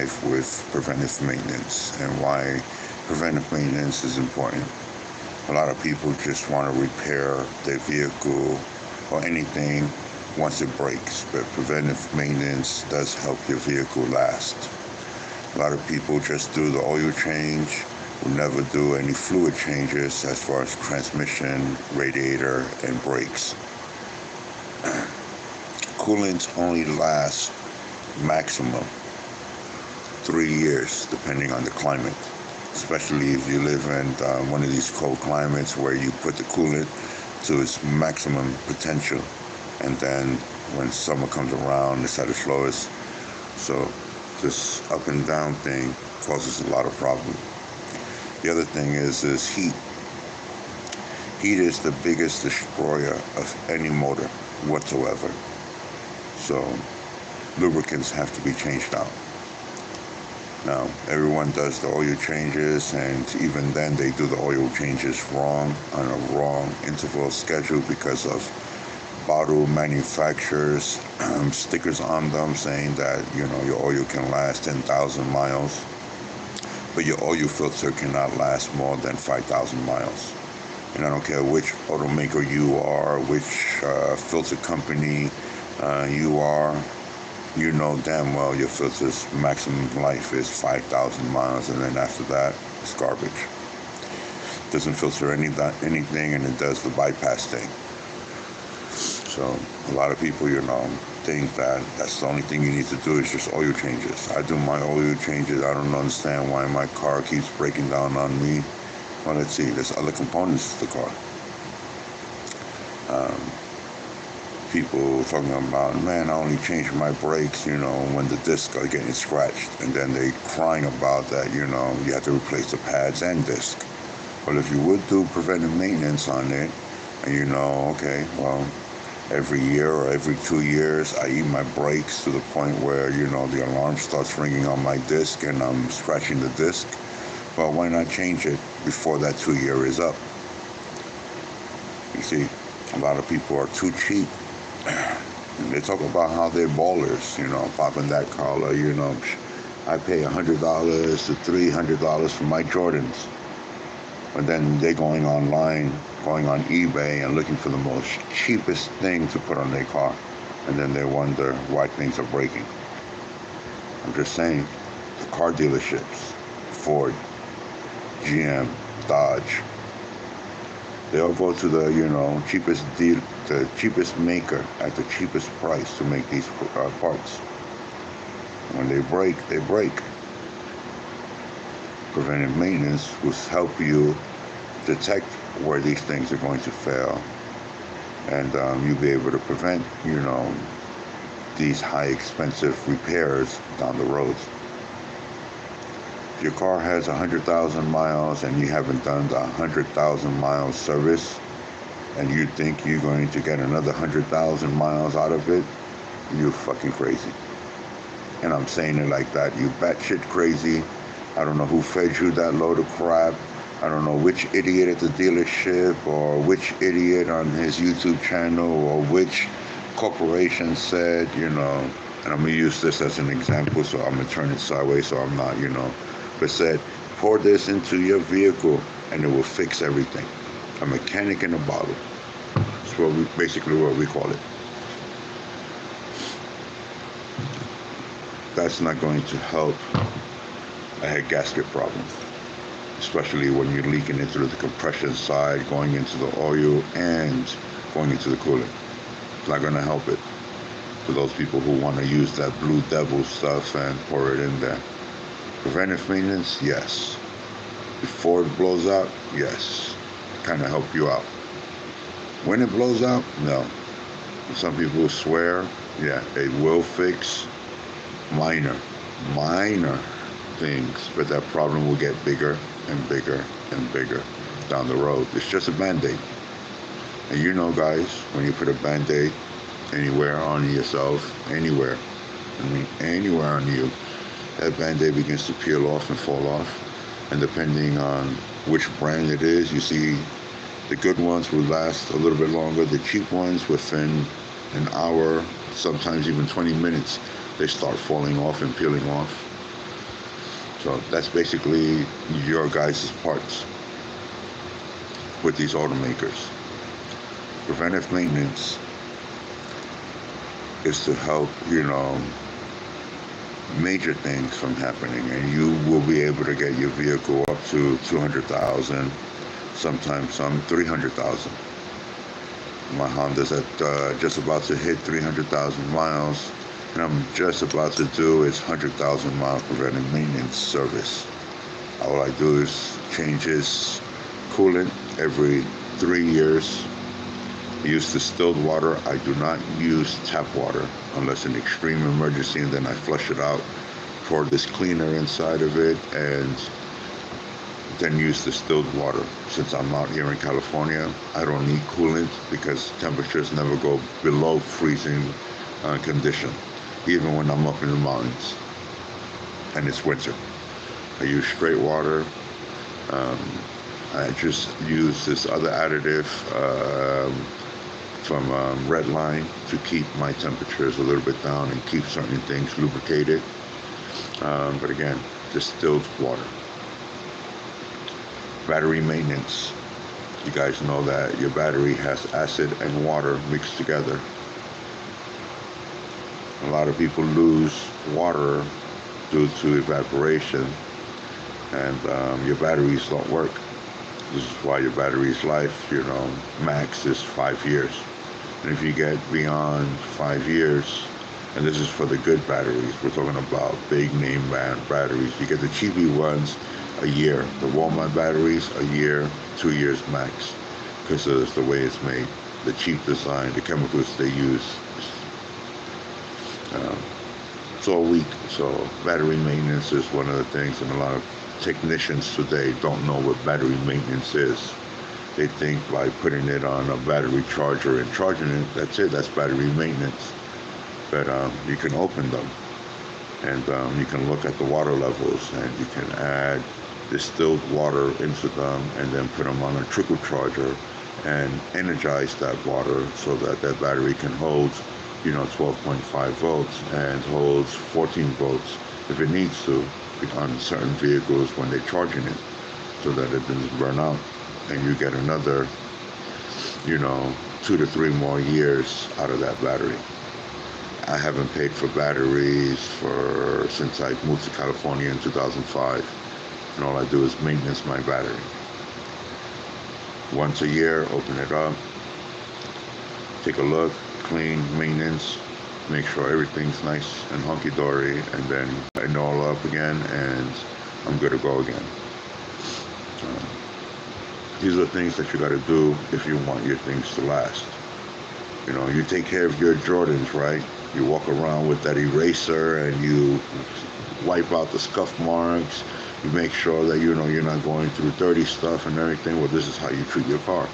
life with preventive maintenance and why preventive maintenance is important. A lot of people just want to repair their vehicle or anything once it breaks, but preventive maintenance does help your vehicle last. A lot of people just do the oil change, will never do any fluid changes as far as transmission, radiator, and brakes. Coolants only last maximum 3 years, depending on the climate. Especially if you live in one of these cold climates where you put the coolant to its maximum potential, and then when summer comes around, it's at its lowest. So this up and down thing causes a lot of problems. The other thing is heat. Heat is the biggest destroyer of any motor whatsoever. So lubricants have to be changed out. Now, everyone does the oil changes, and even then they do the oil changes wrong, on a wrong interval schedule because of bottle manufacturers, stickers on them saying that, your oil can last 10,000 miles, but your oil filter cannot last more than 5,000 miles. And I don't care which automaker you are, which filter company you are, you know damn well your filter's maximum life is 5,000 miles, and then after that, it's garbage. It doesn't filter anything, and it does the bypass thing. So a lot of people, think that that's the only thing you need to do is just oil changes. I do my oil changes. I don't understand why my car keeps breaking down on me. Well, let's see. There's other components to the car. People talking about, man, I only change my brakes, when the discs are getting scratched. And then they crying about that, you have to replace the pads and disc. Well, if you would do preventive maintenance on it, and okay, well, every year or every 2 years, I eat my brakes to the point where, the alarm starts ringing on my disc and I'm scratching the disc. Well, why not change it before that 2 year is up? You see, a lot of people are too cheap. And they talk about how they're ballers, popping that collar, I pay $100 to $300 for my Jordans. But then they're going online, going on eBay and looking for the most cheapest thing to put on their car. And then they wonder why things are breaking. I'm just saying, the car dealerships, Ford, GM, Dodge, they all go to the, cheapest deal, the cheapest maker at the cheapest price to make these parts. When they break, they break. Preventive maintenance will help you detect where these things are going to fail, and you'll be able to prevent, these high expensive repairs down the road. If your car has 100,000 miles and you haven't done the 100,000 miles service, and you think you're going to get another 100,000 miles out of it, you're fucking crazy. And I'm saying it like that. You batshit crazy. I don't know who fed you that load of crap. I don't know which idiot at the dealership or which idiot on his YouTube channel or which corporation said, and I'm going to use this as an example, so I'm going to turn it sideways so I'm not, but said, pour this into your vehicle and it will fix everything. A mechanic in a bottle. That's basically what we call it. That's not going to help a head gasket problem, especially when you're leaking it through the compression side, going into the oil, and going into the coolant. It's not going to help it. For those people who want to use that Blue Devil stuff and pour it in there. Preventive maintenance, yes. Before it blows out, yes. Kind of help you out. When it blows out, no. Some people swear, yeah, it will fix minor things, but that problem will get bigger and bigger and bigger down the road. It's just a Band-Aid. And guys, when you put a Band-Aid anywhere on yourself, anywhere on you, that Band-Aid begins to peel off and fall off. And depending on which brand it is, you see the good ones will last a little bit longer. The cheap ones, within an hour, sometimes even 20 minutes, they start falling off and peeling off. So that's basically your guys' parts with these automakers. Preventive maintenance is to help, major things from happening, and you will be able to get your vehicle up to 200,000, sometimes some 300,000. My Honda's at just about to hit 300,000 miles, and I'm just about to do its 100,000 mile preventive maintenance service. All I do is change its coolant every 3 years. I use distilled water. I do not use tap water unless in extreme emergency, and then I flush it out, pour this cleaner inside of it, and then use distilled water. Since I'm out here in California, I don't need coolant because temperatures never go below freezing condition, even when I'm up in the mountains and it's winter. I use straight water. I just use this other additive from Redline to keep my temperatures a little bit down and keep certain things lubricated. But again, distilled water. Battery maintenance. You guys know that your battery has acid and water mixed together. A lot of people lose water due to evaporation, and your batteries don't work. This is why your battery's life, max is 5 years. And if you get beyond 5 years, and this is for the good batteries, we're talking about big name brand batteries. You get the cheapy ones a year. The Walmart batteries, a year, 2 years max, because of the way it's made, the cheap design, the chemicals they use. It's all weak. So battery maintenance is one of the things, and a lot of technicians today don't know what battery maintenance is. They think by putting it on a battery charger and charging it, that's it, that's battery maintenance. But you can open them, and you can look at the water levels, and you can add distilled water into them, and then put them on a trickle charger and energize that water so that that battery can hold 12.5 volts and holds 14 volts if it needs to on certain vehicles when they're charging it, so that it doesn't burn out, and you get another 2 to 3 more years out of that battery. I haven't paid for batteries since I moved to California in 2005, and all I do is maintenance my battery. Once a year, open it up, take a look, clean, maintenance, make sure everything's nice and hunky-dory, and then tighten it all up again, and I'm good to go again. These are things that you got to do if you want your things to last. You take care of your Jordans, right? You walk around with that eraser, and you wipe out the scuff marks. You make sure that you're not going through dirty stuff and everything. Well, this is how you treat your car.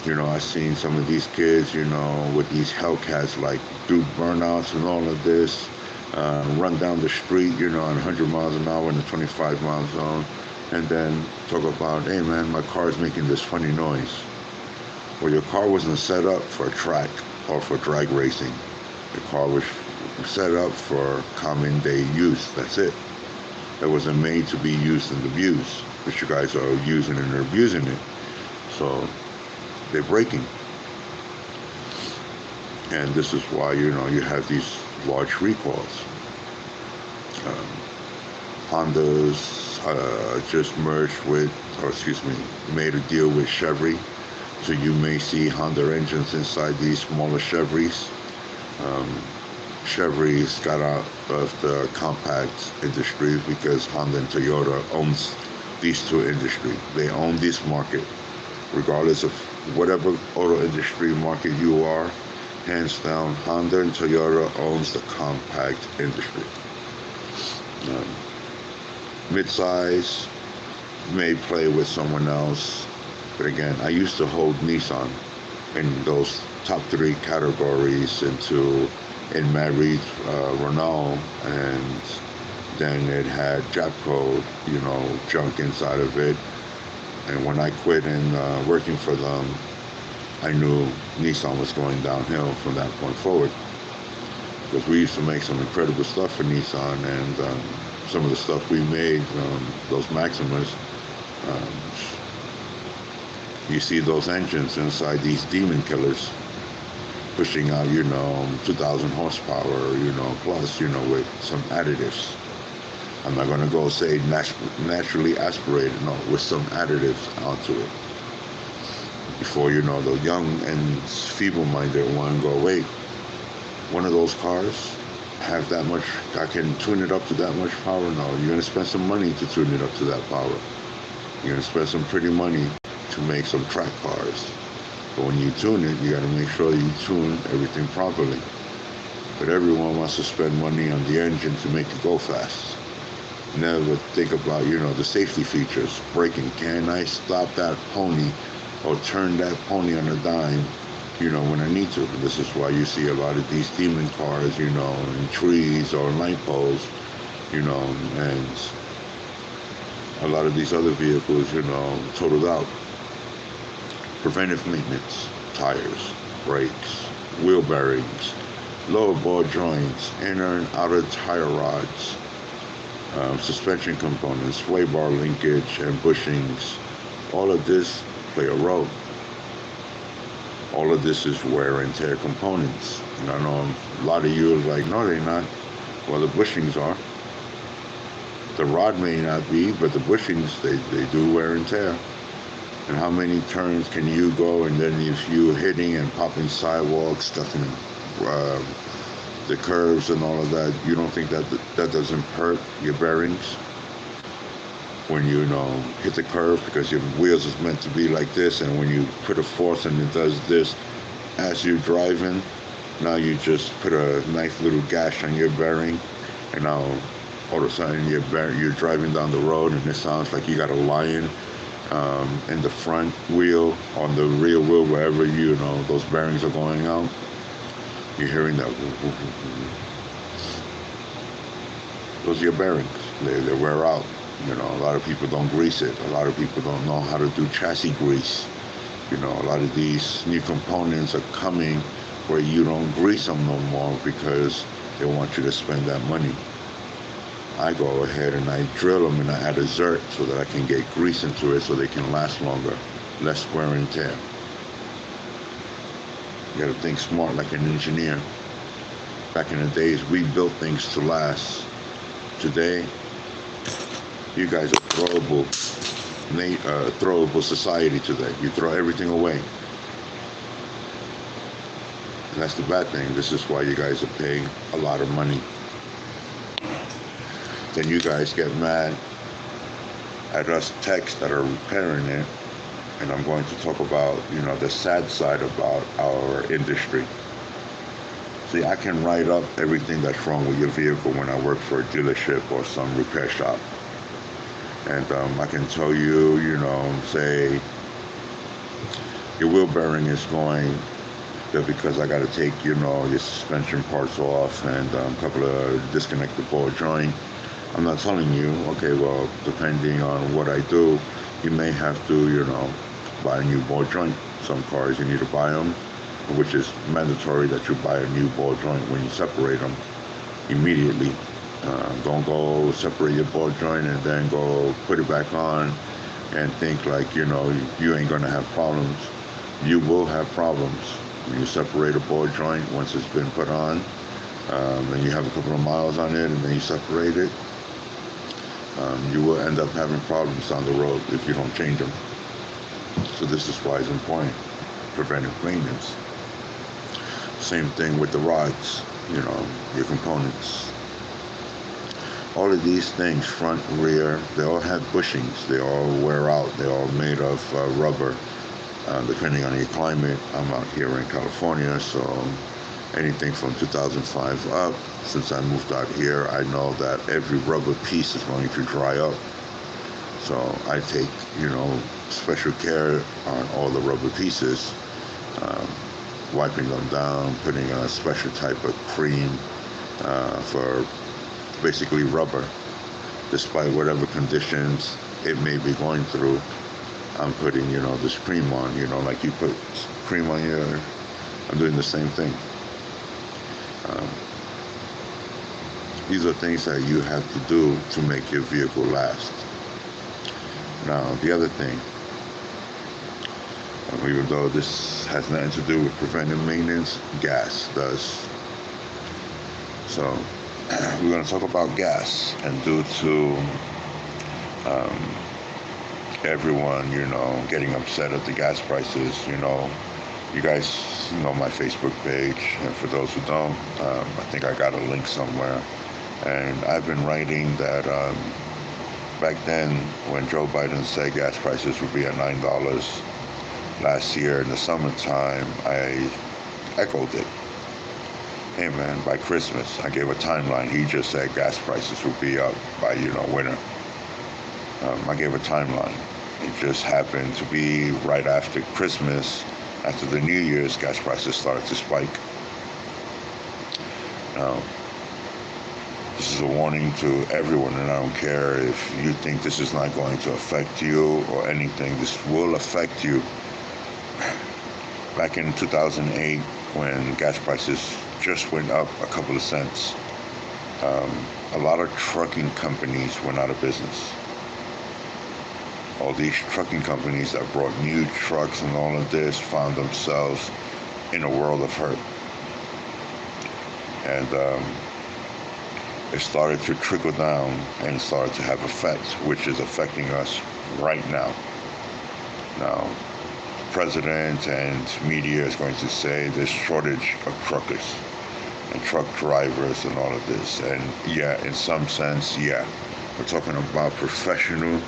I've seen some of these kids, with these Hellcats, like do burnouts and all of this, run down the street, on 100 miles an hour in the 25 mile zone, and then talk about, hey man, my car is making this funny noise. Well, your car wasn't set up for track or for drag racing. The car was set up for common day use. That's it. It wasn't made to be used and abused, but you guys are using and abusing it. So they're breaking. And this is why, you have these large recalls. Honda's just made a deal with Chevy. So you may see Honda engines inside these smaller Chevys. Chevy's got out of the compact industry because Honda and Toyota owns these two industries. They own this market. Regardless of whatever auto industry market you are, hands down, Honda and Toyota owns the compact industry. Midsize may play with someone else, but again, I used to hold Nissan in those top 3 categories in married Renault, and then it had Japco, junk inside of it. And when I quit and working for them, I knew Nissan was going downhill from that point forward. because we used to make some incredible stuff for Nissan, and some of the stuff we made, those Maximas, um, you see those engines inside these demon killers pushing out, 2,000 horsepower, plus, with some additives. I'm not going to go say naturally aspirated, no, with some additives onto it. Before, the young and feeble-minded one go, wait, one of those cars have that much, I can tune it up to that much power? No, you're going to spend some money to tune it up to that power. You're going to spend some pretty money to make some track cars. But when you tune it, you got to make sure you tune everything properly. But everyone wants to spend money on the engine to make it go fast. Never think about, the safety features. Braking. Can I stop that pony or turn that pony on a dime, when I need to? This is why you see a lot of these demon cars, in trees or light poles, and a lot of these other vehicles, totaled out. Preventive maintenance, tires, brakes, wheel bearings, lower ball joints, inner and outer tire rods, suspension components, sway bar linkage, and bushings. All of this play a role. All of this is wear and tear components. And I know a lot of you are like, no, they're not. Well, the bushings are. The rod may not be, but the bushings, they do wear and tear. And how many turns can you go, and then if you're hitting and popping sidewalks, stuffing the curves and all of that, you don't think that doesn't hurt your bearings? When you hit the curve, because your wheels is meant to be like this, and when you put a force and it does this as you're driving, now you just put a nice little gash on your bearing, and now all of a sudden you're driving down the road and it sounds like you got a lion in the front wheel, on the rear wheel, wherever those bearings are going out. You're hearing that. Those are your bearings. They wear out. A lot of people don't grease it. A lot of people don't know how to do chassis grease. A lot of these new components are coming where you don't grease them no more because they want you to spend that money. I go ahead and I drill them and I add a zert so that I can get grease into it so they can last longer, less wear and tear. You gotta think smart like an engineer. Back in the days, we built things to last. Today, you guys are throwable society today. You throw everything away. And that's the bad thing. This is why you guys are paying a lot of money. Then you guys get mad at us techs that are repairing it. And I'm going to talk about, the sad side about our industry. See, I can write up everything that's wrong with your vehicle when I work for a dealership or some repair shop. And I can tell you, say your wheel bearing is going there because I got to take, your suspension parts off and a couple of disconnected ball joint. I'm not telling you, okay, well, depending on what I do, you may have to, buy a new ball joint. Some cars you need to buy them, which is mandatory that you buy a new ball joint when you separate them immediately. Don't go separate your ball joint and then go put it back on and think like, you ain't going to have problems. You will have problems. When you separate a ball joint, once it's been put on, and you have a couple of miles on it and then you separate it, you will end up having problems down the road if you don't change them. So this is why it's important, preventive maintenance. Same thing with the rods, your components. All of these things, front, rear, they all have bushings. They all wear out. They're all made of rubber, depending on your climate. I'm out here in California, so anything from 2005 up. Since I moved out here, I know that every rubber piece is going to dry up. So I take, special care on all the rubber pieces, wiping them down, putting a special type of cream for basically rubber. Despite whatever conditions it may be going through, I'm putting, this cream on, like you put cream on I'm doing the same thing. These are things that you have to do to make your vehicle last. Now, the other thing, even though this has nothing to do with preventive maintenance, gas does. So, we're going to talk about gas, and due to um, everyone, getting upset at the gas prices, you guys know my Facebook page, and for those who don't, I think I got a link somewhere. And I've been writing that back then, when Joe Biden said gas prices would be at $9 last year in the summertime, I echoed it. Hey man, by Christmas, I gave a timeline. He just said gas prices would be up by, winter. I gave a timeline. It just happened to be right after Christmas, after the New Year's, gas prices started to spike. Now, this is a warning to everyone, and I don't care if you think this is not going to affect you or anything. This will affect you. Back in 2008, when gas prices just went up a couple of cents, a lot of trucking companies went out of business. All these trucking companies that brought new trucks and all of this found themselves in a world of hurt. And it started to trickle down and started to have effect, which is affecting us right now. Now, president and media is going to say there's shortage of truckers and truck drivers and all of this. And yeah, in some sense, yeah. We're talking about professional,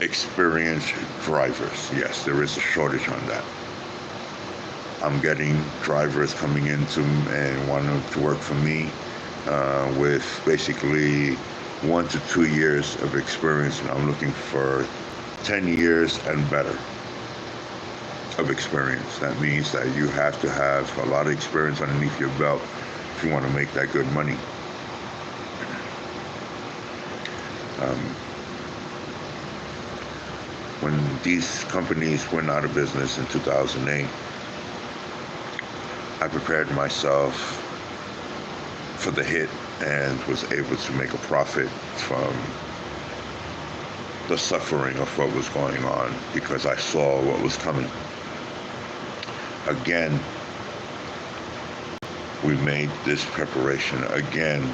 experienced drivers. Yes, there is a shortage on that. I'm getting drivers coming into and wanting to work for me with basically 1 to 2 years of experience, and I'm looking for 10 years and better of experience. That means that you have to have a lot of experience underneath your belt if you want to make that good money. When these companies went out of business in 2008, I prepared myself for the hit and was able to make a profit from the suffering of what was going on because I saw what was coming. Again, we made this preparation again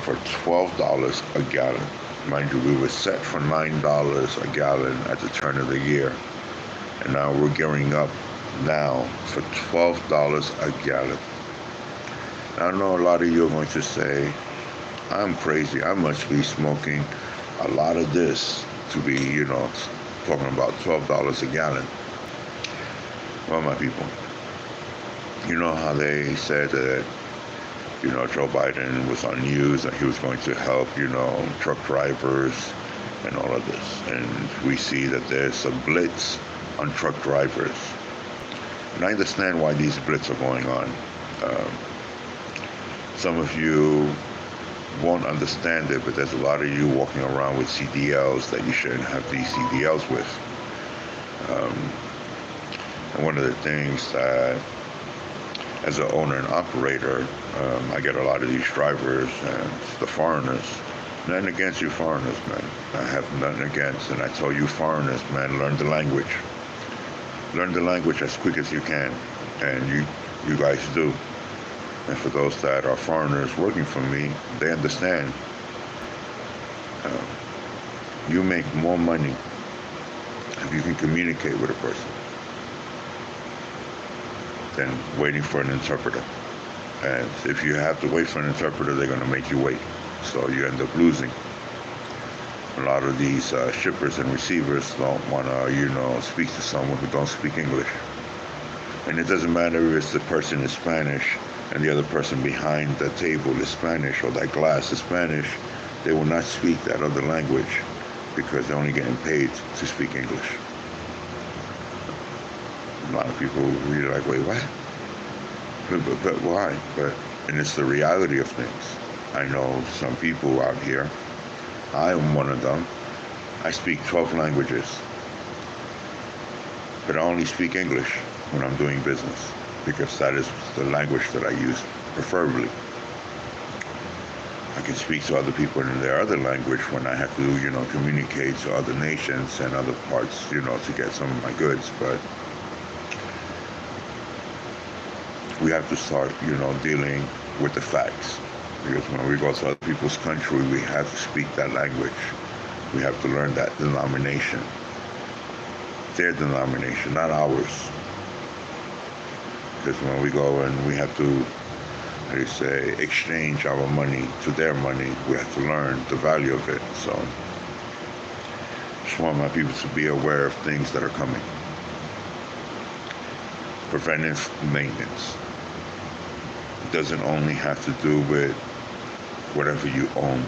for $12 a gallon. Mind you, we were set for $9 a gallon at the turn of the year. And now we're gearing up now for $12 a gallon. I know a lot of you are going to say, I'm crazy. I must be smoking a lot of this to be, talking about $12 a gallon. Well, my people, you know how they said that, Joe Biden was on news and he was going to help, truck drivers and all of this. And we see that there's a blitz on truck drivers. And I understand why these blitz are going on. Some of you won't understand it, but there's a lot of you walking around with CDLs that you shouldn't have these CDLs with. And one of the things that, as an owner and operator, I get a lot of these drivers and the foreigners. Nothing against you foreigners, man. I have nothing against. And I tell you foreigners, man, learn the language. Learn the language as quick as you can. And you guys do. And for those that are foreigners working for me, they understand. You make more money if you can communicate with a person than waiting for an interpreter. And if you have to wait for an interpreter, they're going to make you wait. So you end up losing. A lot of these shippers and receivers don't want to, speak to someone who don't speak English. And it doesn't matter if the person is Spanish and the other person behind the table is Spanish or that glass is Spanish. They will not speak that other language because they're only getting paid to speak English. A lot of people read like, wait, what? But why? And it's the reality of things. I know some people out here. I am one of them. I speak 12 languages. But I only speak English when I'm doing business because that is the language that I use preferably. can speak to other people in their other language when I have to, communicate to other nations and other parts, to get some of my goods. But we have to start, dealing with the facts. Because when we go to other people's country, we have to speak that language. We have to learn that denomination. Their denomination, not ours. Because when we go and we have to, exchange our money to their money, we have to learn the value of it. So, just want my people to be aware of things that are coming. Preventive maintenance. It doesn't only have to do with whatever you own.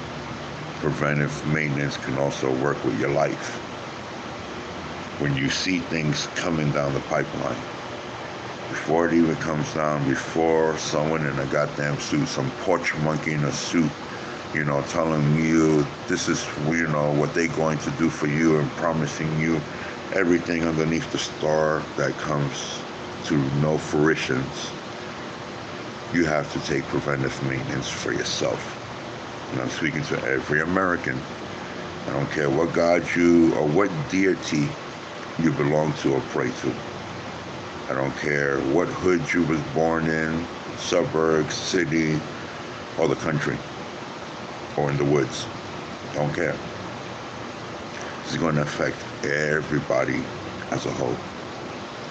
Preventive maintenance can also work with your life. When you see things coming down the pipeline, before it even comes down, before someone in a goddamn suit, some porch monkey in a suit, telling you this is, what they're going to do for you and promising you everything underneath the star that comes to no fruitions, you have to take preventive maintenance for yourself. And I'm speaking to every American. I don't care what God you or what deity you belong to or pray to. I don't care what hood you was born in, suburbs, city, or the country, or in the woods. Don't care. This is going to affect everybody as a whole.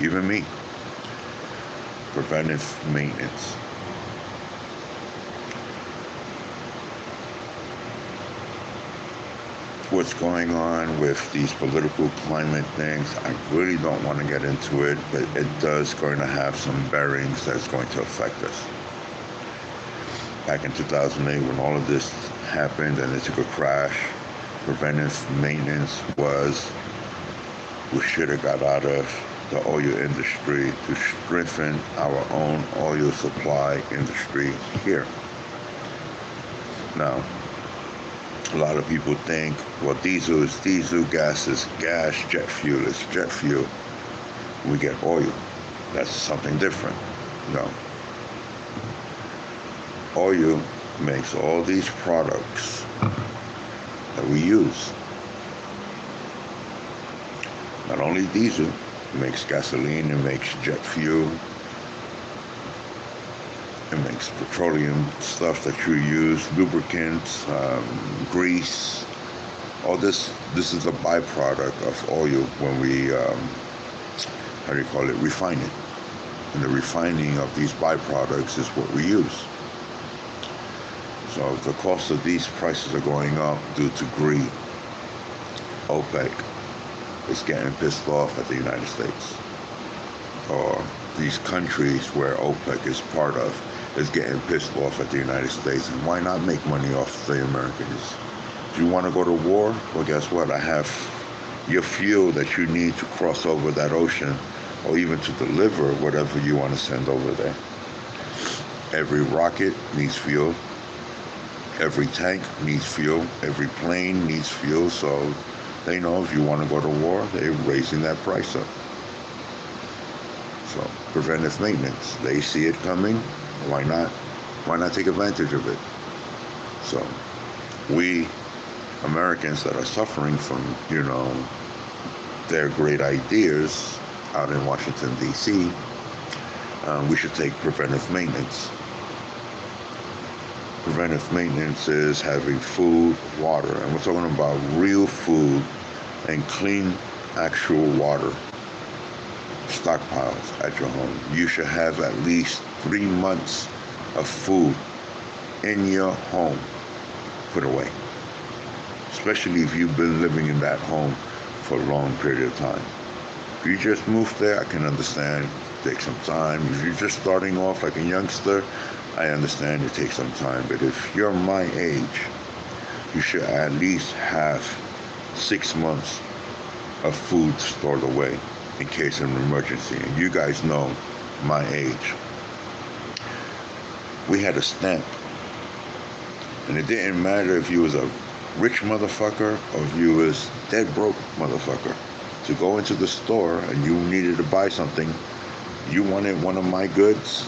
Even me. Preventive maintenance. What's going on with these political climate things, I really don't want to get into it, but it does going to have some bearings that's going to affect us. Back in 2008, when all of this happened and it took a crash, preventive maintenance was, we should have got out of the oil industry to strengthen our own oil supply industry here. Now, a lot of people think, well, diesel is diesel, gas is gas, jet fuel is jet fuel. We get oil. That's something different. No. Oil makes all these products that we use. Not only diesel, it makes gasoline, it makes jet fuel, it makes petroleum stuff that you use, lubricants, grease. All this is a byproduct of oil when we, refine it. And the refining of these byproducts is what we use. So the cost of these prices are going up due to greed. OPEC is getting pissed off at the United States. Or these countries where OPEC is part of is getting pissed off at the United States. And why not make money off the Americans? Do you want to go to war? Well, guess what? I have your fuel that you need to cross over that ocean, or even to deliver whatever you want to send over there. Every rocket needs fuel. Every tank needs fuel. Every plane needs fuel. So they know if you want to go to war, they're raising that price up. So preventive maintenance, they see it coming. Why not? Why not take advantage of it? So we Americans that are suffering from, their great ideas out in Washington, D.C., we should take preventive maintenance. Preventive maintenance is having food, water, and we're talking about real food and clean, actual water stockpiles at your home. You should have at least 3 months of food in your home put away, especially if you've been living in that home for a long period of time. If you just moved there, I can understand, take some time. If you're just starting off like a youngster, I understand it takes some time. But if you're my age, you should at least have 6 months of food stored away in case of an emergency. And you guys know my age. We had a stamp. And it didn't matter if you was a rich motherfucker or if you was dead broke motherfucker. To go into the store and you needed to buy something, you wanted one of my goods,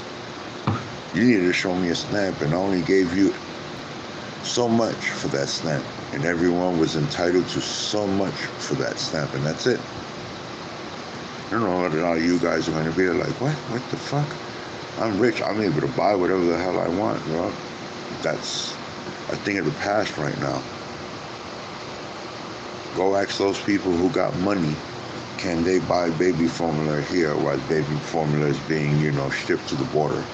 you needed to show me a stamp, and I only gave you so much for that stamp, and everyone was entitled to so much for that stamp, and that's it. I don't know what a lot of you guys are going to be like, what the fuck? I'm rich, I'm able to buy whatever the hell I want. Well, that's a thing of the past right now. Go ask those people who got money, can they buy baby formula here while baby formula is being, shipped to the border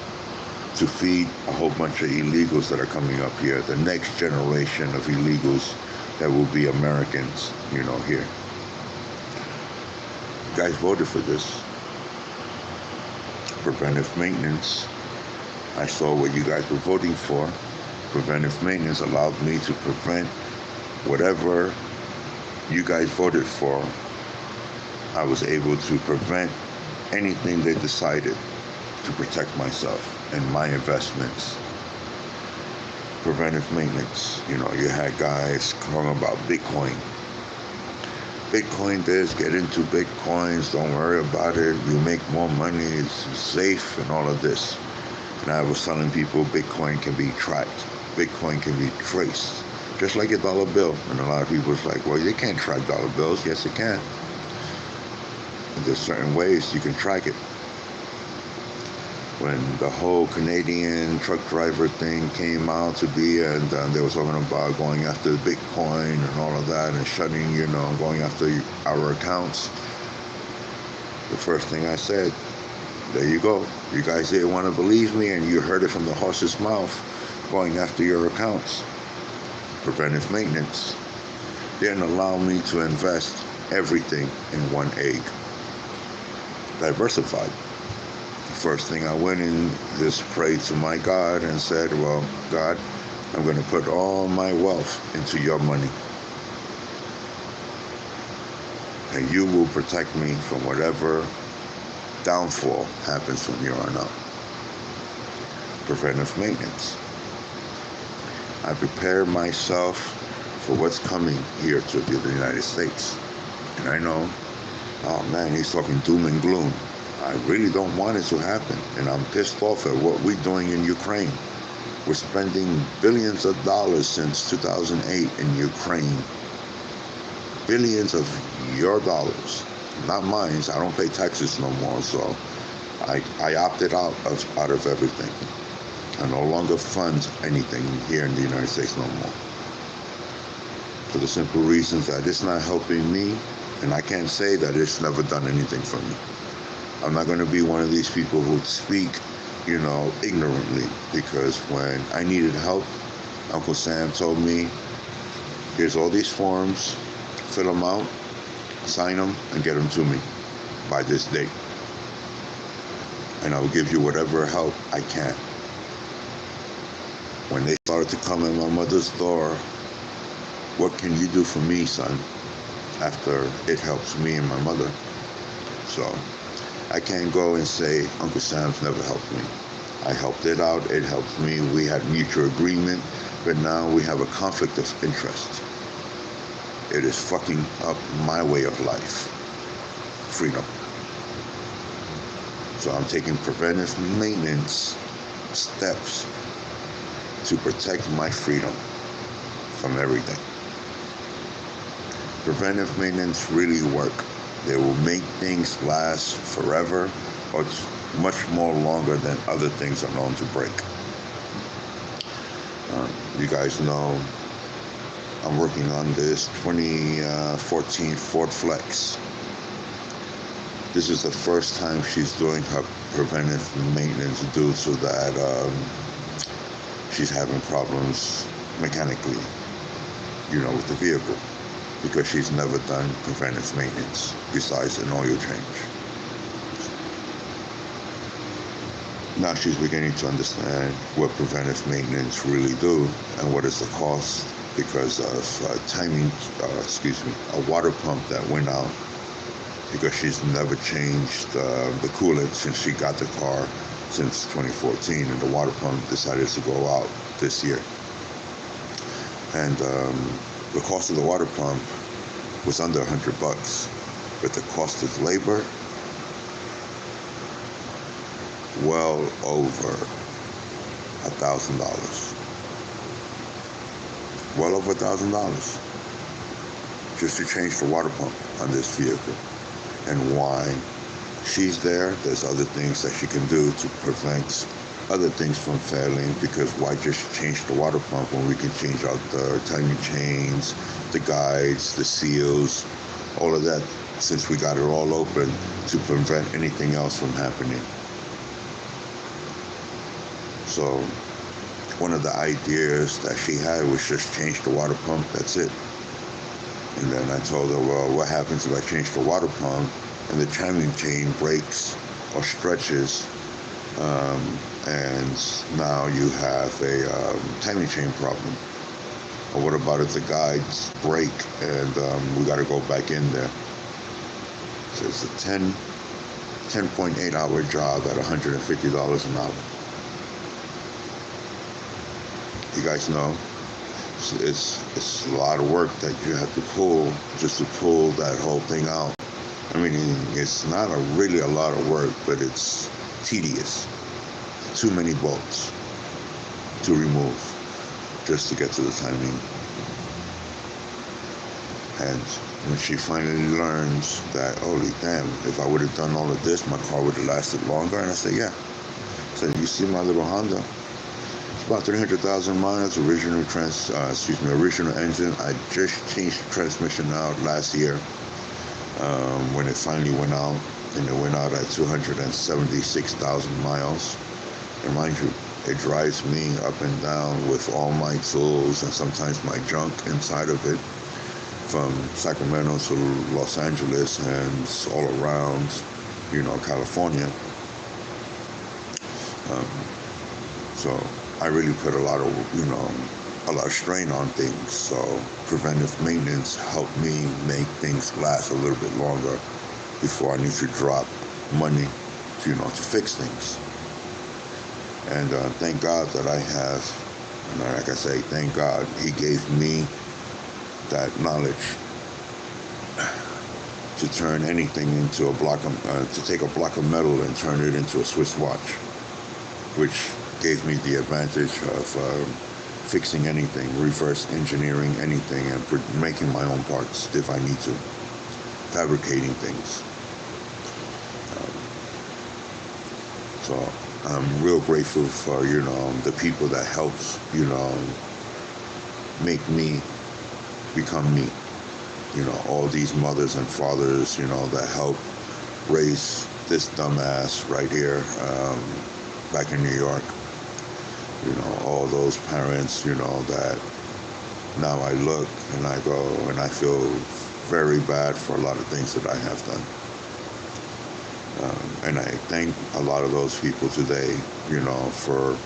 to feed a whole bunch of illegals that are coming up here, the next generation of illegals that will be Americans, here. You guys voted for this. Preventive maintenance. I saw what you guys were voting for. Preventive maintenance allowed me to prevent whatever you guys voted for. I was able to prevent anything they decided to protect myself and my investments. Preventive maintenance. You had guys talking about Bitcoin. Bitcoin this, get into Bitcoins, don't worry about it, you make more money, it's safe and all of this. And I was telling people Bitcoin can be tracked. Bitcoin can be traced. Just like a dollar bill. And a lot of people is like, well, you can't track dollar bills. Yes, it can. And there's certain ways you can track it. When the whole Canadian truck driver thing came out to be, and they were talking about going after Bitcoin and all of that, and shutting, going after our accounts, the first thing I said, there you go. You guys didn't want to believe me, and you heard it from the horse's mouth, going after your accounts. Preventive maintenance. Didn't allow me to invest everything in one egg. Diversified. First thing I went and just prayed to my God and said, well, God, I'm going to put all my wealth into your money. And you will protect me from whatever downfall happens from here on out. Preventive maintenance. I prepare myself for what's coming here to the United States. And I know, oh man, he's talking doom and gloom. I really don't want it to happen, and I'm pissed off at what we're doing in Ukraine. We're spending billions of dollars since 2008 in Ukraine. Billions of your dollars, not mine. I don't pay taxes no more, so I opted out of everything. I no longer fund anything here in the United States no more. For the simple reasons that it's not helping me, and I can't say that it's never done anything for me. I'm not going to be one of these people who speak, ignorantly, because when I needed help, Uncle Sam told me, here's all these forms, fill them out, sign them, and get them to me by this date. And I will give you whatever help I can. When they started to come at my mother's door, what can you do for me, son? After it helps me and my mother. So I can't go and say Uncle Sam's never helped me. I helped it out, it helped me, we had mutual agreement, but now we have a conflict of interest. It is fucking up my way of life. Freedom. So I'm taking preventive maintenance steps to protect my freedom from everything. Preventive maintenance really work. They will make things last forever, or much more longer than other things are known to break. You guys know I'm working on this 2014 Ford Flex. This is the first time she's doing her preventive maintenance due to that she's having problems mechanically, with the vehicle, because she's never done preventive maintenance besides an oil change. Now she's beginning to understand what preventive maintenance really do and what is the cost because of a water pump that went out because she's never changed the coolant since she got the car since 2014, and the water pump decided to go out this year. And the cost of the water pump was under $100, but the cost of labor, well over $1,000. well over $1,000 just to change the water pump on this vehicle. And why she's there's other things that she can do to prevent other things from failing, because why just change the water pump when we can change out the timing chains, the guides, the seals, all of that, since we got it all open to prevent anything else from happening. So one of the ideas that she had was just change the water pump, that's it. And then I told her, well, what happens if I change the water pump and the timing chain breaks or stretches, and now you have a timing chain problem? Or what about if the guides break and we got to go back in there? So it's a 10.8 hour job at $150 an hour. You guys know, it's a lot of work that you have to pull just to pull that whole thing out. I mean, it's not really a lot of work, but it's tedious. Too many bolts to remove just to get to the timing. And when she finally learns that, holy damn, if I would have done all of this, my car would have lasted longer. And I said, yeah. So you see my little Honda? It's about 300,000 miles, original engine. I just changed the transmission out last year when it finally went out. And it went out at 276,000 miles. And mind you, it drives me up and down with all my tools and sometimes my junk inside of it, from Sacramento to Los Angeles and all around, California. So I really put a lot of strain on things. So preventive maintenance helped me make things last a little bit longer before I need to drop money, to fix things. And thank God that I have, like I say, thank God he gave me that knowledge to turn anything into to take a block of metal and turn it into a Swiss watch, which gave me the advantage of fixing anything, reverse engineering anything, and making my own parts if I need to, fabricating things. So I'm real grateful for, the people that helped, make me become me. All these mothers and fathers, that helped raise this dumbass right here, back in New York. All those parents, that now I look and I go and I feel very bad for a lot of things that I have done. And I thank a lot of those people today, for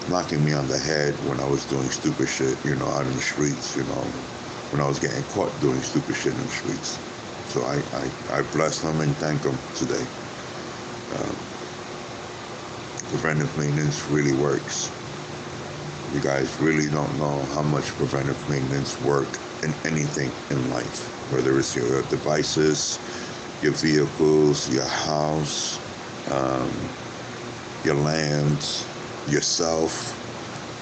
knocking me on the head when I was doing stupid shit, out in the streets, when I was getting caught doing stupid shit in the streets. So I bless them and thank them today. Preventive maintenance really works. You guys really don't know how much preventive maintenance work in anything in life, whether it's your devices, your vehicles, your house, your land, yourself.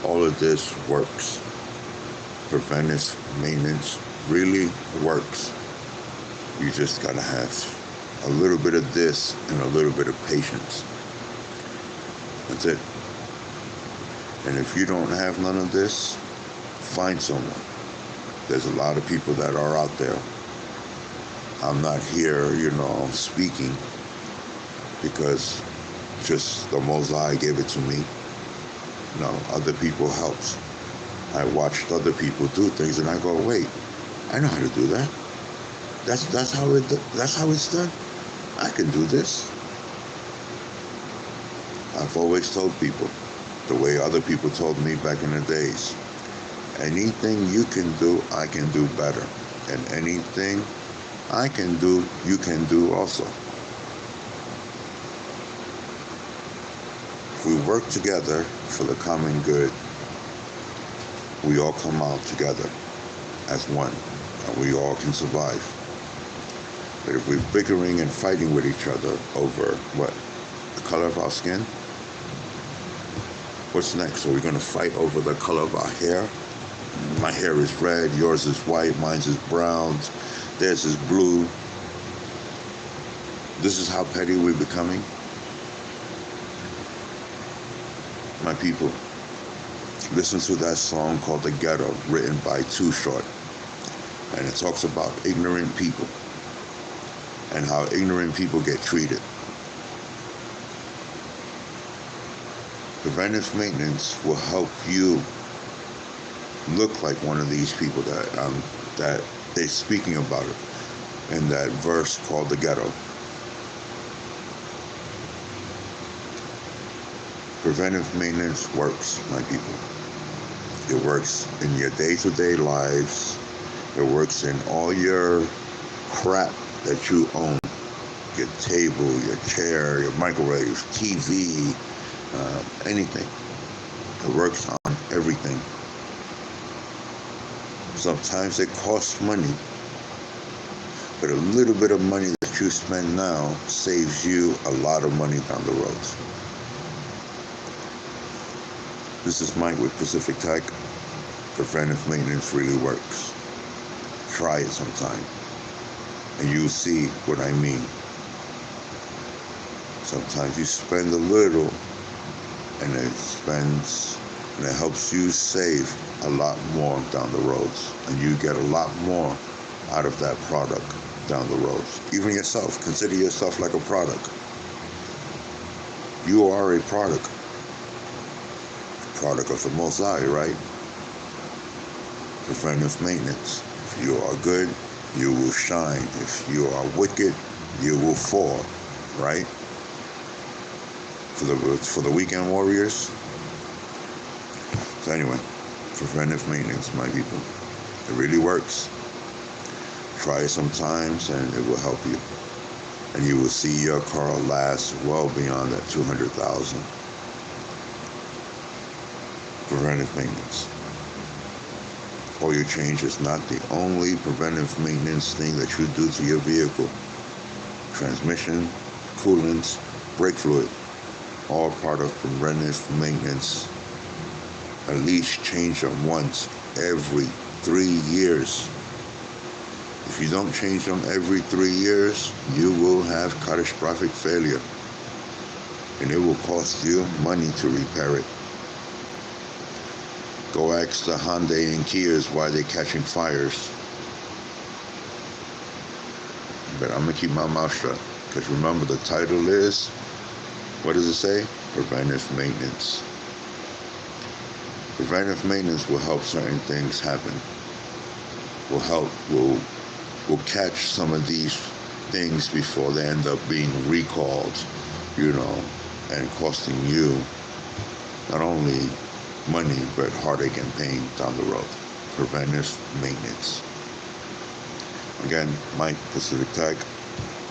All of this works. Preventive maintenance really works. You just gotta have a little bit of this and a little bit of patience. That's it. And if you don't have none of this, find someone. There's a lot of people that are out there. I'm not here, speaking because just the Mosai gave it to me. Other people helped. I watched other people do things and I go, wait, I know how to do that. That's how it's done. I can do this. I've always told people the way other people told me back in the days. Anything you can do, I can do better. And anything I can do, you can do also. If we work together for the common good, we all come out together as one, and we all can survive. But if we're bickering and fighting with each other over what? The color of our skin? What's next? Are we going to fight over the color of our hair? My hair is red, yours is white, mine's is brown, theirs is blue. This is how petty we're becoming. My people, listen to that song called The Ghetto, written by Too Short. And it talks about ignorant people and how ignorant people get treated. Preventive maintenance will help you look like one of these people that they're speaking about it in that verse called The Ghetto. Preventive maintenance works, my people. It works in your day-to-day lives. It works in all your crap that you own. Your table, your chair, your microwave, TV, anything. It works on everything. Sometimes it costs money, but a little bit of money that you spend now saves you a lot of money down the road. This is Mike with Pacific Tech. Preventive maintenance really works. Try it sometime, and you'll see what I mean. Sometimes you spend a little, and it helps you save a lot more down the road, and you get a lot more out of that product down the road. Even yourself, consider yourself like a product. You are a product of the Most High, right? Preventive maintenance. If you are good, you will shine. If you are wicked, you will fall, right? For the weekend warriors. So anyway, preventive maintenance, my people. It really works. Try it sometimes and it will help you. And you will see your car last well beyond that 200,000. Preventive maintenance. Oil change is not the only preventive maintenance thing that you do to your vehicle. Transmission, coolants, brake fluid, all part of preventive maintenance. At least change them once every 3 years. If you don't change them every 3 years, you will have catastrophic failure. And it will cost you money to repair it. Go ask the Hyundai and Kias why they're catching fires. But I'm going to keep my mouth shut. Because remember, the title is, what does it say? Preventive maintenance. Preventive maintenance will help certain things happen. Will catch some of these things before they end up being recalled, and costing you not only money, but heartache and pain down the road. Preventive maintenance. Again, Mike, Pacific Tech.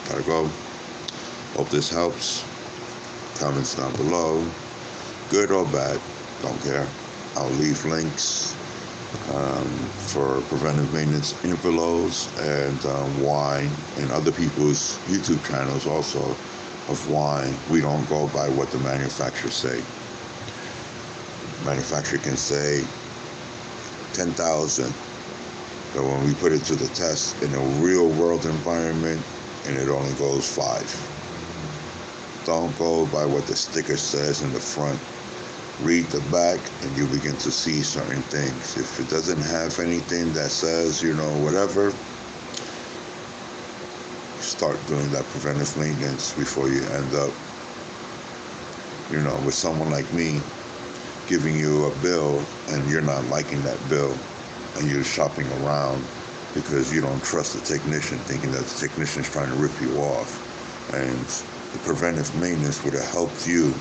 Gotta go. Hope this helps. Comments down below. Good or bad, don't care. I'll leave links for preventive maintenance infos and why, and other people's YouTube channels also, of why we don't go by what the manufacturers say. Manufacturer can say 10,000, but when we put it to the test in a real world environment, and it only goes 5. Don't go by what the sticker says in the front. Read the back and you begin to see certain things. If it doesn't have anything that says, whatever, start doing that preventive maintenance before you end up, with someone like me giving you a bill and you're not liking that bill and you're shopping around because you don't trust the technician, thinking that the technician is trying to rip you off. And the preventive maintenance would have helped you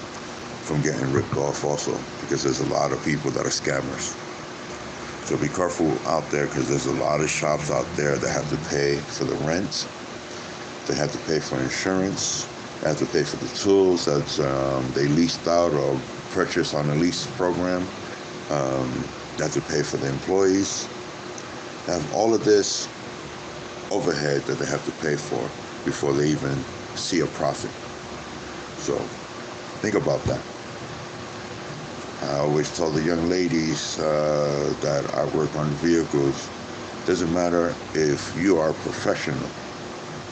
from getting ripped off also, because there's a lot of people that are scammers. So be careful out there, because there's a lot of shops out there that have to pay for the rent, they have to pay for insurance, they have to pay for the tools that they leased out or purchased on a lease program, they have to pay for the employees, they have all of this overhead that they have to pay for before they even see a profit. So think about that. I always tell the young ladies that I work on vehicles, doesn't matter if you are a professional.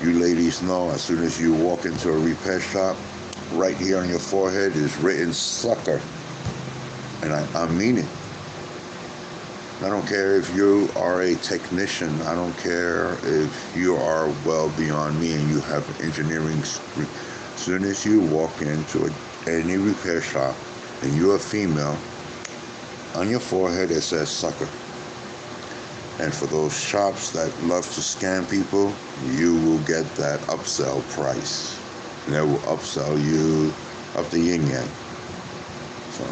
You ladies know as soon as you walk into a repair shop, right here on your forehead is written sucker. And I mean it. I don't care if you are a technician. I don't care if you are well beyond me and you have an engineering degree. As soon as you walk into any repair shop and you're a female, on your forehead it says sucker. And for those shops that love to scam people, you will get that upsell price. And they will upsell you up the yin-yang. So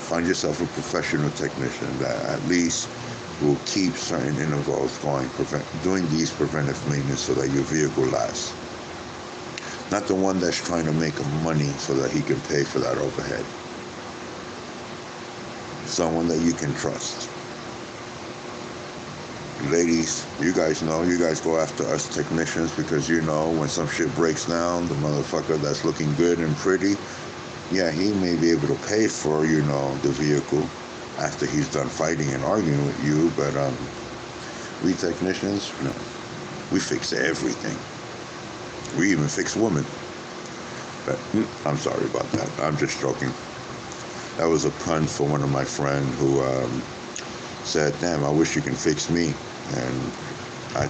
find yourself a professional technician that at least will keep certain intervals going, doing these preventive maintenance so that your vehicle lasts. Not the one that's trying to make money so that he can pay for that overhead. Someone that you can trust. Ladies, you guys know, you guys go after us technicians because you know when some shit breaks down, the motherfucker that's looking good and pretty, yeah, he may be able to pay for, the vehicle after he's done fighting and arguing with you, but we technicians, we fix everything. We even fix women. But I'm sorry about that. I'm just joking. That was a pun for one of my friends who said, damn, I wish you can fix me. And I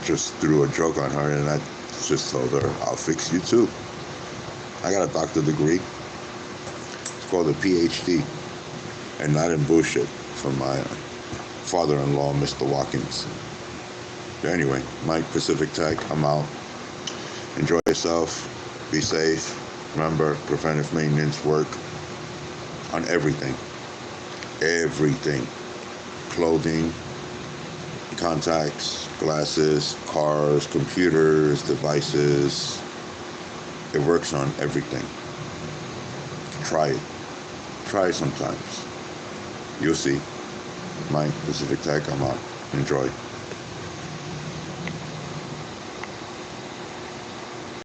just threw a joke on her and I just told her, I'll fix you too. I got a doctorate degree. It's called a PhD. And not in bullshit, from my father-in-law, Mr. Watkins. But anyway, Mike, Pacific Tech, I'm out. Enjoy yourself. Be safe. Remember, preventive maintenance work on everything. Everything. Clothing, contacts, glasses, cars, computers, devices. It works on everything. Try it. Try it sometimes. You'll see. Mike, Pacific Tech, I'm out. Enjoy.